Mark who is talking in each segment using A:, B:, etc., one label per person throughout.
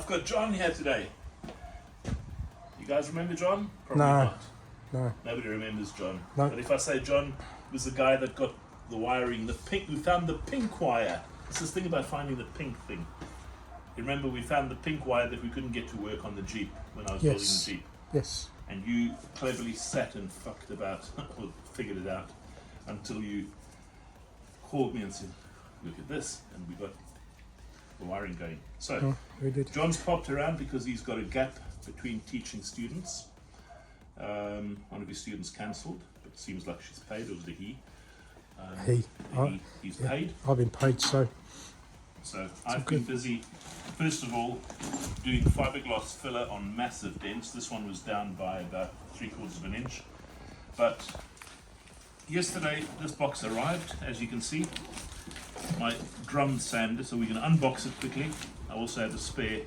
A: got John here today. You guys remember John? Probably
B: No.
A: not.
B: No.
A: Nobody remembers John.
B: No.
A: But if I say John was the guy that got the wiring, the pink, we found the pink wire. It's this thing about finding the pink thing. You remember we found the pink wire that we couldn't get to work on the Jeep when I was building the Jeep.
B: Yes.
A: And you cleverly sat and fucked about, or figured it out, until you called me and said, look at this, and we got the wiring going. So,
B: we did.
A: John's popped around because he's got a gap between teaching students. One of his students cancelled, but it seems like she's paid, or was it he? He's paid.
B: I've been paid, so
A: I've been busy, first of all, doing fiberglass filler on massive dents. This one was down by about 3/4 of an inch. But yesterday, this box arrived, as you can see. My drum sander, so we're going to unbox it quickly. I also have a spare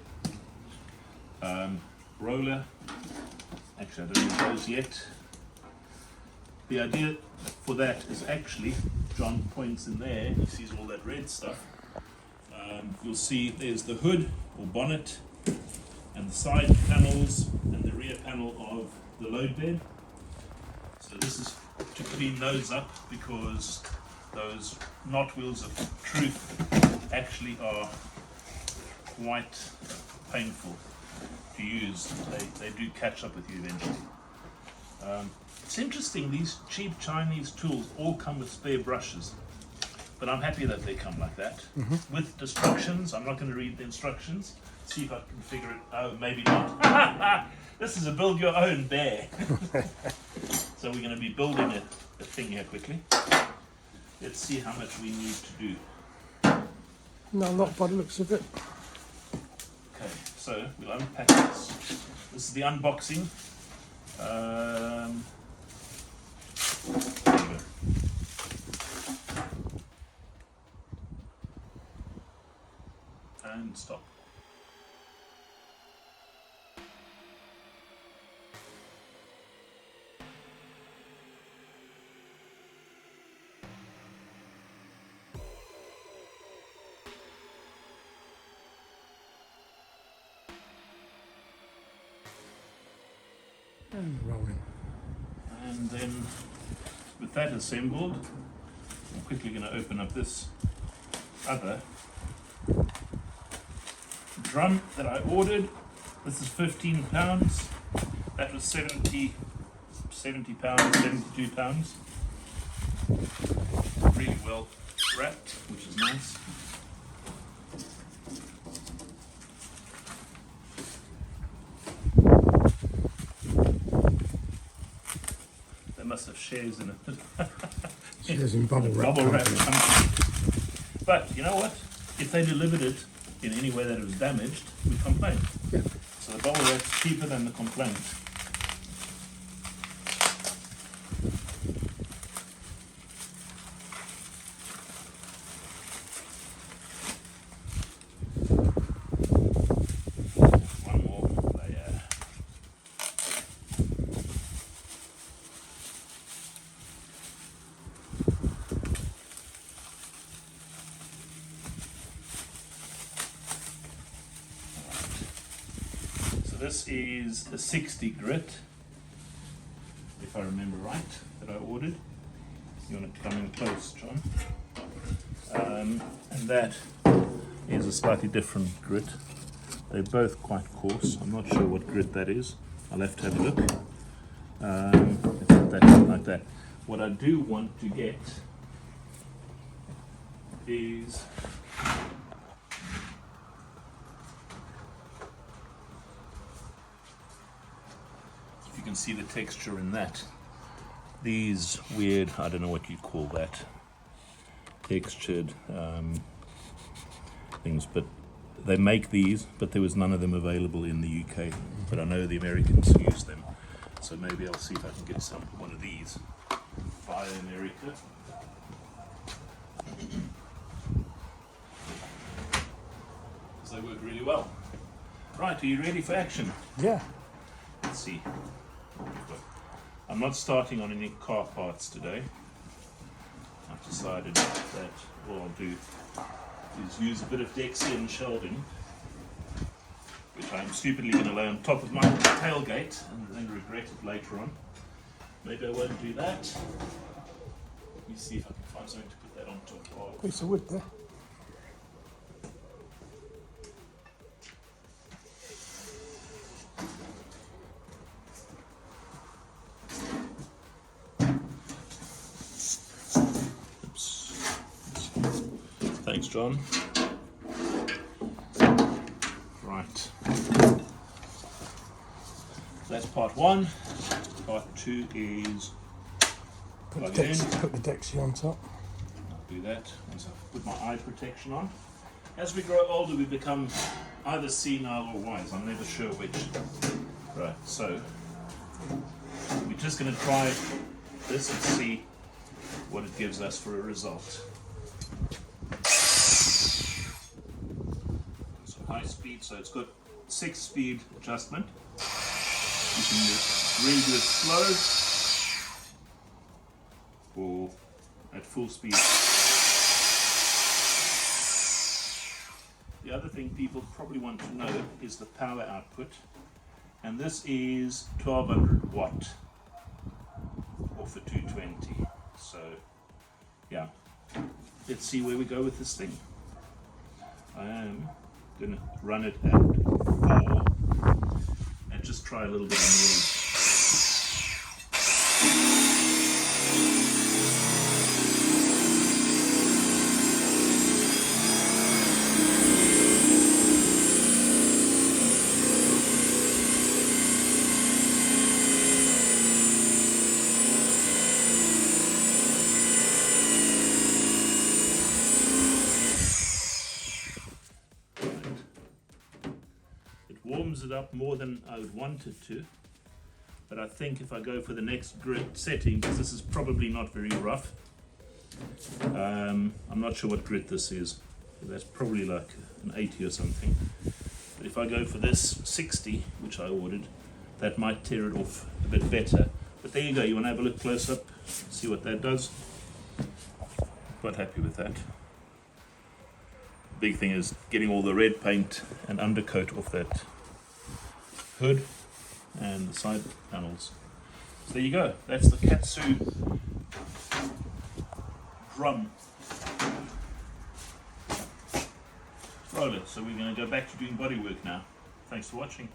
A: roller. Actually, I don't need those yet. The idea for that is actually, John points in there, he sees all that red stuff. You'll see there's the hood or bonnet and the side panels and the rear panel of the load bed. So this is to clean those up because those knot wheels of truth actually are quite painful to use. They do catch up with you eventually. It's interesting, these cheap Chinese tools all come with spare brushes. But I'm happy that they come like that. With instructions. I'm not going to read the instructions. See if I can figure it. Oh, maybe not. This is a build your own bear. So we're going to be building a thing here quickly. Let's see how much we need to do.
B: no, not by the looks of it.
A: Okay, so we'll unpack this. This is the unboxing. There you go. And stop.
B: And rolling.
A: And then with that assembled, I'm quickly going to open up this other drum that I ordered. This is £15. That was 70 pounds, 72 pounds. Really well wrapped, which is nice. They must have shares in it.
B: Shares in bubble wrap.
A: Bubble wrap
B: company.
A: company. But you know what? If they delivered it in any way that it was damaged, we complain.
B: Yeah.
A: So the bubble wrap's cheaper than the complaint. One more layer. This is a 60 grit, if I remember right, that I ordered. You want to come in close, John? And that is a slightly different grit. They're both quite coarse. I'm not sure what grit that is. I'll have to have a look. Let's put that in like that. What I do want to get is you can see the texture in that. These weird, I don't know what you call that, textured things, but they make these, but there was none of them available in the UK. But I know the Americans use them, so maybe I'll see if I can get one of these via America. Because they work really well. Right, are you ready for action?
B: Yeah.
A: Let's see. I'm not starting on any car parts today. I've decided that what I'll do is use a bit of Dexian shelving, which I'm stupidly going to lay on top of my tailgate and then regret it later on. Maybe I won't do that. Let me see if I can find something to put that on top of.
B: Piece of wood there.
A: Thanks, John. Right. That's part one. Part two is plug it in.
B: Put the Dexia on top.
A: I'll do that once I put my eye protection on. As we grow older, we become either senile or wise. I'm never sure which. Right, so we're just going to try this and see what it gives us for a result. High speed, so it's got 6-speed adjustment. You can really do it slow or at full speed. The other thing people probably want to know is the power output, and this is 1200 watt off a 220. So yeah, let's see where we go with this thing. I am going to run it at 4 and just try a little bit on the edge. Warms it up more than I would want it to, but I think if I go for the next grit setting, because this is probably not very rough, I'm not sure what grit this is, but that's probably like an 80 or something, but if I go for this 60, which I ordered, that might tear it off a bit better. But there you go, you want to have a look close up, see what that does. Quite happy with that. Big thing is getting all the red paint and undercoat off that hood and the side panels. So there you go, that's the Katsu drum roller. So we're going to go back to doing bodywork now. Thanks for watching.